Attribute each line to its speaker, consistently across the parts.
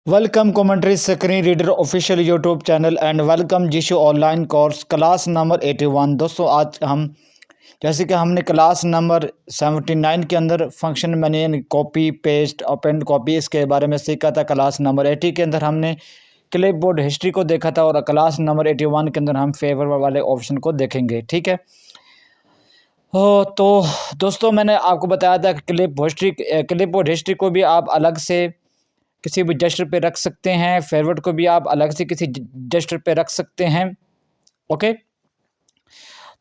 Speaker 1: Welcome commentary screen reader official YouTube channel and welcome जीशो online course class number 81। दोस्तों आज हम जैसे कि हमने क्लास नंबर 79 के अंदर फंक्शन मेन्यू यानी कॉपी पेस्ट ओपन कॉपी इसके बारे में सीखा था। क्लास नंबर 80 के अंदर हमने क्लिपबोर्ड हिस्ट्री को देखा था और क्लास नंबर 81 के अंदर हम फेवर वाले ऑप्शन को देखेंगे। ठीक है। तो दोस्तों मैंने आपको बताया था कि क्लिपबोर्ड हिस्ट्री को भी आप अलग से किसी भी जेस्चर पे रख सकते हैं, फेवरेट को भी आप अलग से किसी जेस्चर पे रख सकते हैं। ओके,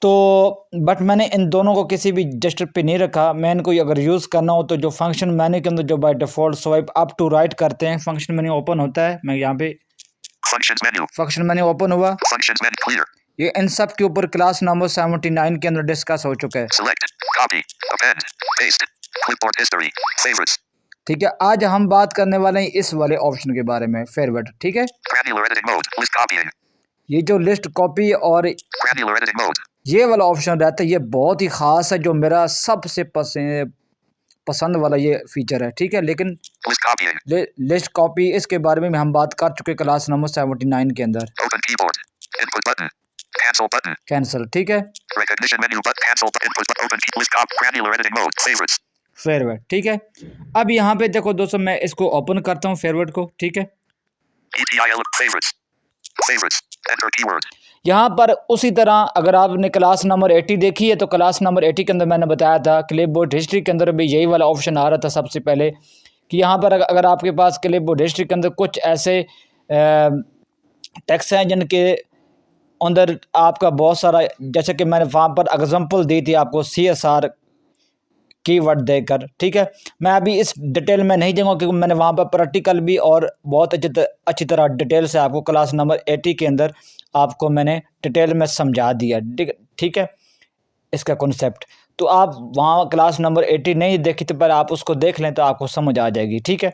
Speaker 1: तो बट मैंने इन दोनों को किसी भी जेस्चर पे नहीं रखा। मैं इनको अगर यूज़ करना हो तो जो फंक्शन मेन्यू के अंदर जो by default swipe up to right करते हैं, फंक्शन मेन्यू ओपन होता है। मैं यहाँ पे फंक्शन मेन्यू ओपन हुआ, ये इन सब के ऊपर क्लास नंबर 79 के अंदर डिस्कस हो चुका है।
Speaker 2: Select, copy, append, paste, clipboard history, favorites,
Speaker 1: ठीक है, आज हम बात करने वाले हैं इस वाले ऑप्शन के बारे में, फेवरेट। ठीक है,
Speaker 2: granular editing mode, list copying,
Speaker 1: ये जो लिस्ट कॉपी और
Speaker 2: granular editing mode,
Speaker 1: ये वाला ऑप्शन रहता है, ये बहुत ही ख़ास है, जो मेरा सबसे पसंद वाला ये फीचर है। ठीक है, लेकिन
Speaker 2: list copying,
Speaker 1: लिस्ट कॉपी इसके बारे में हम बात कर चुके क्लास नंबर 79 के अंदर।
Speaker 2: open keyboard, input button, cancel button,
Speaker 1: cancel, ठीक है,
Speaker 2: recognition menu but cancel but input but open key, list copy, granular editing mode, favorites,
Speaker 1: favourite. ठीक है, अब यहाँ पे देखो दोस्तों, मैं इसको ओपन करता हूँ फेवरेट को। ठीक है,
Speaker 2: ETIL, favorites, favorites, enter keyword,
Speaker 1: यहाँ पर उसी तरह अगर आपने क्लास नंबर 80 देखी है तो क्लास नंबर 80 के अंदर मैंने बताया था क्लिपबोर्ड हिस्ट्री के अंदर भी यही वाला ऑप्शन आ रहा था सबसे पहले, कि यहाँ पर अगर आपके पास क्लिपबोर्ड हिस्ट्री के अंदर कुछ ऐसे टेक्स्ट हैं जिनके अंदर आपका बहुत सारा, जैसे कि मैंने वहाँ पर एग्जांपल दी थी आपको CSR कीवर्ड देकर। ठीक है, मैं अभी इस डिटेल में नहीं जाऊँगा क्योंकि मैंने वहाँ पर प्रैक्टिकल भी और बहुत अच्छी तरह डिटेल से आपको क्लास नंबर 80 के अंदर आपको मैंने डिटेल में समझा दिया। ठीक है, इसका कॉन्सेप्ट तो आप वहाँ क्लास नंबर 80 नहीं देखी तो पर आप उसको देख लें तो आपको समझ आ जाएगी। ठीक है,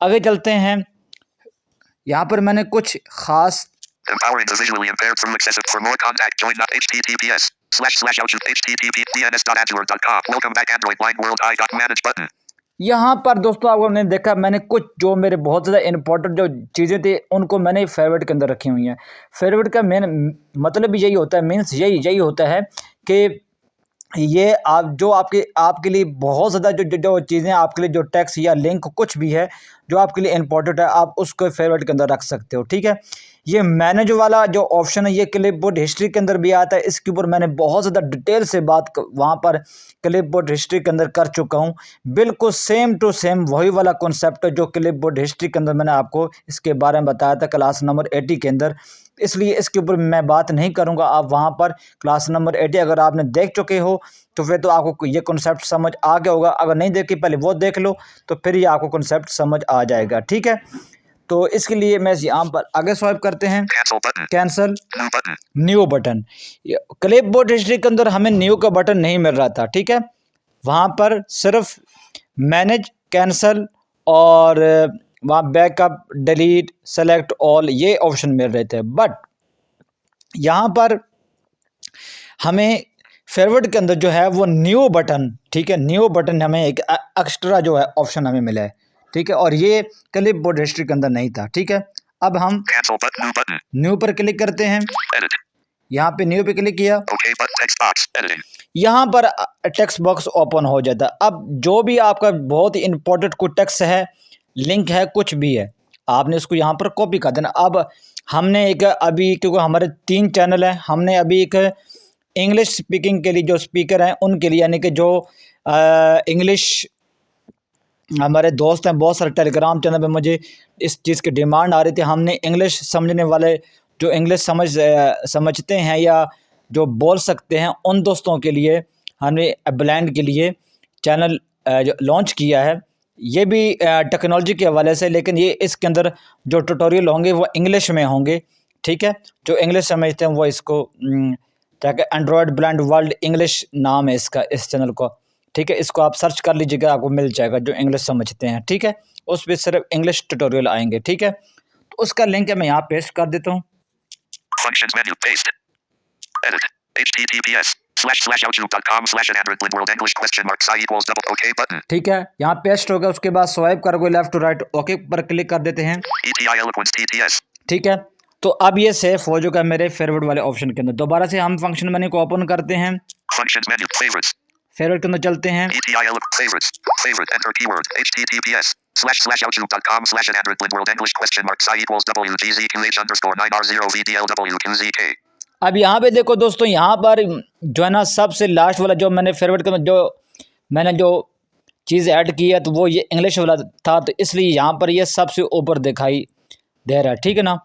Speaker 1: आगे चलते हैं। यहाँ पर मैंने कुछ ख़ास
Speaker 2: empowering the visually impaired from accessible. For more contact, join https://outlook http://dns.azure.com. Welcome back Android Line World I.manage button.
Speaker 1: यहाँ पर दोस्तों आपने देखा, मैंने कुछ जो मेरे बहुत ज़्यादा इंपॉर्टेंट जो चीज़ें थी उनको मैंने फेवरेट के अंदर रखी हुई हैं। फेवरेट का मेन मतलब यही होता है, मीन्स यही होता है कि ये आप जो आपके लिए बहुत ज़्यादा जो चीज़ें आपके लिए जो टेक्स्ट या लिंक कुछ भी है जो आपके लिए इंपॉर्टेंट है, आप उसको फेवरेट के अंदर रख सकते हो। ठीक है, ये मैनेज वाला जो ऑप्शन है ये क्लिपबोर्ड हिस्ट्री के अंदर भी आता है। इसके ऊपर मैंने बहुत ज़्यादा डिटेल से बात वहाँ पर क्लिपबोर्ड हिस्ट्री के अंदर कर चुका हूँ। बिल्कुल सेम टू सेम वही वाला कॉन्सेप्ट है जो क्लिपबोर्ड हिस्ट्री के अंदर मैंने आपको इसके बारे में बताया था क्लास नंबर 80 के अंदर, इसलिए इसके ऊपर मैं बात नहीं करूँगा। आप वहाँ पर क्लास नंबर 80 अगर आपने देख चुके हो तो फिर तो आपको ये कॉन्सेप्ट समझ आ गया होगा। अगर नहीं देखी पहले वो देख लो तो फिर ये आपको कॉन्सेप्ट समझ आ जाएगा। ठीक है, तो इसके लिए मैं यहाँ पर आगे स्वाइप करते हैं, cancel, new button. Clipboard history के अंदर हमें न्यू का बटन नहीं मिल रहा था। ठीक है, वहाँ पर सिर्फ मैनेज, कैंसिल और वहाँ बैकअप, डिलीट, सेलेक्ट ऑल ये ऑप्शन मिल रहे थे। बट यहाँ पर हमें फेवरेट के अंदर जो है वो न्यू बटन, ठीक है, न्यू बटन हमें एक एक्स्ट्रा जो है ऑप्शन हमें मिला है। ठीक है, और ये क्लिपबोर्ड हिस्ट्री के अंदर नहीं था। ठीक है, अब हम न्यू पर क्लिक करते हैं। यहाँ पे न्यू पे क्लिक किया, यहाँ पर टेक्स्ट बॉक्स ओपन हो जाता है। अब जो भी आपका बहुत ही इंपॉर्टेंट कोई टेक्स्ट है, लिंक है, कुछ भी है, आपने इसको यहाँ पर कॉपी कर देना। अब हमने एक अभी क्योंकि हमारे 3 चैनल हैं, हमने अभी एक इंग्लिश स्पीकिंग के लिए जो स्पीकर हैं उनके लिए, यानी कि जो इंग्लिश हमारे दोस्त हैं, बहुत सारे टेलीग्राम चैनल पे मुझे इस चीज़ की डिमांड आ रही थी। हमने इंग्लिश समझने वाले जो इंग्लिश समझते हैं या जो बोल सकते हैं उन दोस्तों के लिए हमने ब्लेंड के लिए चैनल लॉन्च किया है। ये भी टेक्नोलॉजी के हवाले से, लेकिन ये इसके अंदर जो ट्यूटोरियल होंगे वो इंग्लिश में होंगे। ठीक है, जो इंग्लिश समझते हैं वो इसको ताकि एंड्रॉयड ब्लेंड वर्ल्ड इंग्लिश नाम है इसका, इस चैनल को। ठीक है, इसको आप सर्च कर लीजिएगा, आपको मिल जाएगा जो इंग्लिश समझते हैं। ठीक है, उस पर सिर्फ इंग्लिश ट्यूटोरियल आएंगे। ठीक है, तो उसका लिंक है मैं यहाँ पेस्ट कर देता हूँ।
Speaker 2: Functions menu, paste, edit, https, //youtube.com/@android English question mark psi equals double OK button.
Speaker 1: ठीक है, यहाँ पेस्ट हो गया। उसके बाद स्वाइप करोगे लेफ्ट टू राइट, ओके पर क्लिक कर देते हैं।
Speaker 2: ETI Eloquence TTS.
Speaker 1: ठीक है, तो अब ये सेफ हो चुका है मेरे फेवरेट वाले ऑप्शन के अंदर। दोबारा से हम फंक्शन मेन्यू को ओपन करते हैं,
Speaker 2: Functions menu. Favorites.
Speaker 1: फेवरेट के अंदर चलते हैं।
Speaker 2: ETI Favorites. Favorite. Enter keyword. https://youtube.com/@android English question mark psi equals WGZQH_9R0VDLWQZK.
Speaker 1: अब यहाँ पे देखो दोस्तों, यहाँ पर जो है ना सबसे लास्ट वाला जो मैंने फेवरेट का जो मैंने जो चीज़ ऐड की है तो वो ये इंग्लिश वाला था, तो इसलिए यहाँ पर ये सबसे ऊपर दिखाई दे रहा है। ठीक है ना,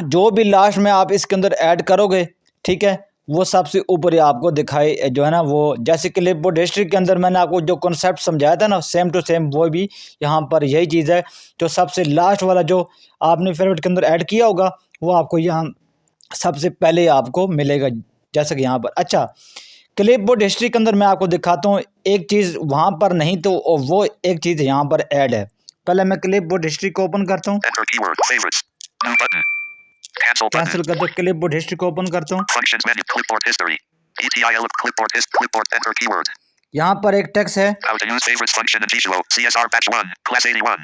Speaker 1: जो भी लास्ट में आप इसके अंदर ऐड करोगे, ठीक है, वो सबसे ऊपर ही आपको दिखाई जो है ना वो, जैसे क्लिपबोर्ड हिस्ट्री के अंदर मैंने आपको जो कॉन्सेप्ट समझाया था ना सेम टू सेम, वो भी यहाँ पर यही चीज़ है। जो सबसे लास्ट वाला जो आपने फेवरेट के अंदर ऐड किया होगा वो आपको यहाँ सबसे पहले आपको मिलेगा, जैसे कि यहाँ पर। अच्छा, क्लिपबोर्ड हिस्ट्री के अंदर मैं आपको दिखाता हूँ एक चीज़, वहाँ पर नहीं तो वो एक चीज़ यहाँ पर ऐड है। पहले मैं क्लिपबोर्ड हिस्ट्री को ओपन करता हूँ,
Speaker 2: Enter keyword. Favorites. New button. Cancel button.
Speaker 1: Cancel करते क्लिपबोर्ड हिस्ट्री को ओपन करता हूँ।
Speaker 2: Functions menu. Clipboard history. ETI Clipboard. Enter keyword.
Speaker 1: यहाँ पर एक टेक्स्ट है,
Speaker 2: How to use favorites function in Visual CSR batch 1 class 81.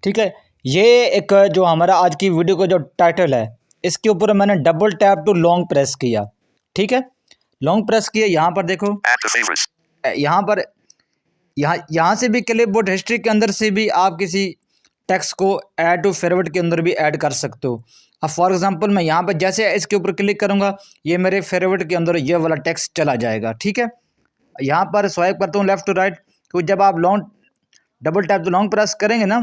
Speaker 1: ठीक है। ये एक जो हमारा आज की वीडियो का जो टाइटल है, इसके ऊपर मैंने double tap to long press किया। ठीक है, लॉन्ग प्रेस किया, यहाँ पर देखो,
Speaker 2: Add to favorites.
Speaker 1: यहाँ पर यहाँ से भी क्लिपबोर्ड हिस्ट्री के अंदर से भी आप किसी टेक्स्ट को ऐड टू फेवरेट के अंदर भी ऐड कर सकते हो। अब फॉर एग्जांपल मैं यहाँ पर जैसे इसके ऊपर क्लिक करूँगा, ये मेरे फेवरेट के अंदर ये वाला टेक्स्ट चला जाएगा। ठीक है, यहाँ पर स्वाइप करता हूँ लेफ्ट टू राइट, तो जब आप long double tap to long press करेंगे ना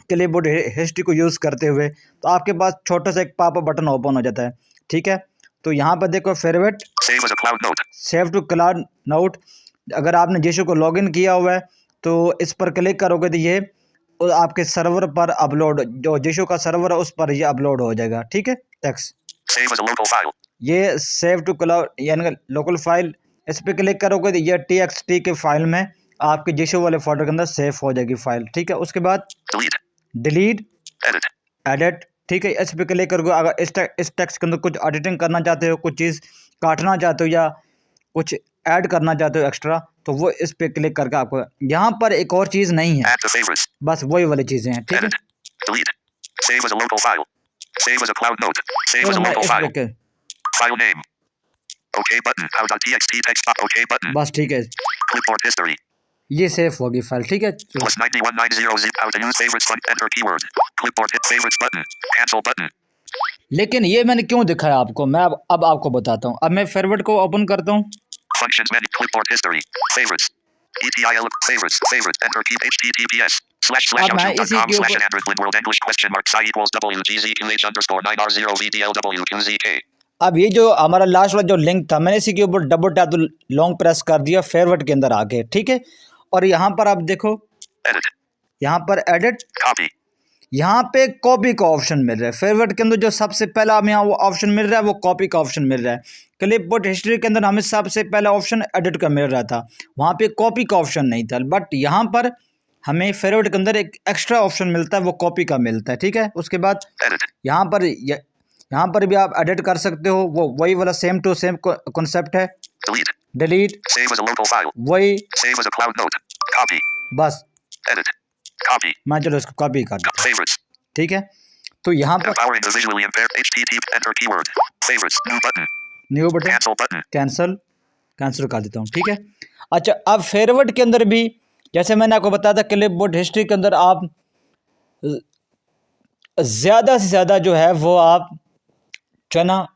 Speaker 1: क्लिपबोर्ड हिस्ट्री को यूज़ करते हुए, तो आपके पास छोटा सा एक पॉपअप बटन ओपन हो जाता है। ठीक है, तो यहाँ पर देखो favourite,
Speaker 2: Save as a cloud note.
Speaker 1: Save to cloud note. अगर आपने जीशू को लॉगिन किया हुआ है तो इस पर क्लिक करोगे तो ये आपके सर्वर पर अपलोड, जो जीशू का सर्वर है उस पर ये अपलोड हो जाएगा। ठीक है, text
Speaker 2: Save as a local file.
Speaker 1: ये सेव टू क्लाउड यानी लोकल फाइल, इस पर क्लिक करोगे तो ये TXT के फाइल में आपके जीशू वाले फोल्डर के अंदर सेव हो जाएगी फाइल। ठीक है, उसके बाद
Speaker 2: Delete.
Speaker 1: Delete,
Speaker 2: Edit.
Speaker 1: एडिट। ठीक है, इस पर क्लिक करोगे, अगर इस टेक्स्ट के अंदर कुछ एडिटिंग करना चाहते हो, कुछ चीज़ काटना चाहते हो या कुछ ऐड करना चाहते हो एक्स्ट्रा, तो वो इस पर क्लिक करके आपको, यहाँ पर एक और चीज़ नहीं है,
Speaker 2: Add to favorites.
Speaker 1: बस वही वाली चीज़ें हैं। ठीक है,
Speaker 2: Edit. Delete. Save as a local file. Save as a cloud note. Save as a
Speaker 1: तो मैं
Speaker 2: local
Speaker 1: इस
Speaker 2: file.
Speaker 1: पे
Speaker 2: File name. OK button. How.txt text. OK button.
Speaker 1: बस ठीक है,
Speaker 2: Clipboard history.
Speaker 1: ये सेव होगी फाइल। ठीक है,
Speaker 2: Plus 9190 zip. How to use favorites fun. Enter keyword. Clipboard hit favorites button. Cancel button.
Speaker 1: लेकिन ये मैंने क्यों दिखाया आपको, मैं अब आपको बताता हूँ। अब मैं फेवरेट को ओपन करता हूँ,
Speaker 2: Functions menu. Clipboard history. Favorites. ETI favorites. Favorite. Enter key. https://youtube.com/android English question mark psi equals WGZQH_9R0VDLWQZK.
Speaker 1: अब ये जो हमारा लास्ट वाला जो लिंक था, मैंने इसी के ऊपर डबल टैप लॉन्ग प्रेस कर दिया फेवरेट के अंदर आके। ठीक है, और यहाँ पर आप देखो,
Speaker 2: Edit.
Speaker 1: यहाँ पर एडिट,
Speaker 2: Copy.
Speaker 1: यहाँ पे कॉपी का ऑप्शन मिल रहा है। फेवरेट के अंदर जो सबसे पहला हमें यहाँ वो ऑप्शन मिल रहा है, वो कॉपी का ऑप्शन मिल रहा है। क्लिपबोर्ड हिस्ट्री के अंदर हमें सबसे पहला ऑप्शन एडिट का मिल रहा था, वहाँ पे कॉपी का ऑप्शन नहीं था। बट यहाँ पर हमें फेवरेट के अंदर एक एक्स्ट्रा ऑप्शन मिलता है, वो कॉपी का मिलता है। ठीक है, उसके बाद
Speaker 2: Edit.
Speaker 1: यहाँ पर भी आप एडिट कर सकते हो, वो वही वाला सेम टू सेम कॉन्सेप्ट है।
Speaker 2: Delete.
Speaker 1: Delete,
Speaker 2: Save as a local file.
Speaker 1: वही,
Speaker 2: Save as a cloud note. Copy.
Speaker 1: बस
Speaker 2: Edit. Copy.
Speaker 1: मैं चलो इसको कॉपी कर दूँ।
Speaker 2: Favorites.
Speaker 1: ठीक है, तो यहाँ पर
Speaker 2: Empowering the visually impaired. HTTP. Enter keyword. Favorites. New button.
Speaker 1: New button,
Speaker 2: Cancel button.
Speaker 1: Cancel कर देता हूँ। ठीक है, अच्छा, अब फेवरेट के अंदर भी जैसे मैंने आपको बताया था, क्लिपबोर्ड हिस्ट्री के अंदर आप ज़्यादा से ज़्यादा जो है वो आप चना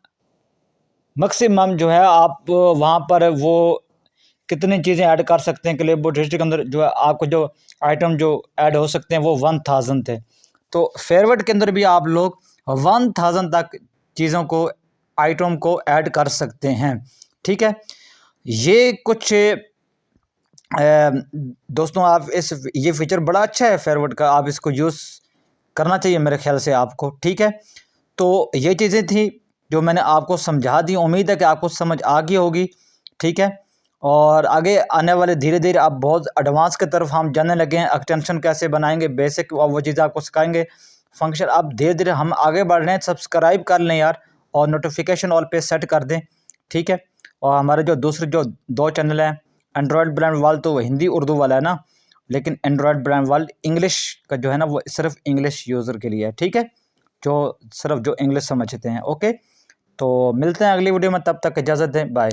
Speaker 1: मैक्सिमम जो है आप वहाँ पर वो कितनी चीज़ें ऐड कर सकते हैं। क्लिपबोर्ड हिस्ट्री के अंदर जो है आपको जो आइटम जो ऐड हो सकते हैं वो 1000 थे, तो फेवरेट के अंदर भी आप लोग 1000 तक चीज़ों को, आइटम को ऐड कर सकते हैं। ठीक है, ये कुछ दोस्तों आप ये फीचर बड़ा अच्छा है फेवरेट का, आप इसको यूज़ करना चाहिए मेरे ख्याल से आपको। ठीक है, तो ये चीज़ें थी जो मैंने आपको समझा दी, उम्मीद है कि आपको समझ आ गई होगी। ठीक है, और आगे आने वाले धीरे धीरे आप बहुत एडवांस की तरफ हम जाने लगे हैं, एक्सटेंशन कैसे बनाएंगे, बेसिक वो चीज़ें आपको सिखाएंगे। फंक्शन आप धीरे धीरे हम आगे बढ़ रहे हैं, सब्सक्राइब कर लें यार, और नोटिफिकेशन ऑल पे सेट कर दें। ठीक है, और हमारे जो दूसरे जो 2 चैनल हैं, एंड्रॉयड ब्रांड वाल तो हिंदी उर्दू वाला है ना, लेकिन एंड्रॉयड ब्रांड वाल इंग्लिश का जो है ना वो सिर्फ इंग्लिश यूज़र के लिए है, ठीक है, जो सिर्फ जो इंग्लिश समझते हैं। ओके, तो मिलते हैं अगली वीडियो में, तब तक इजाज़त दें, बाय।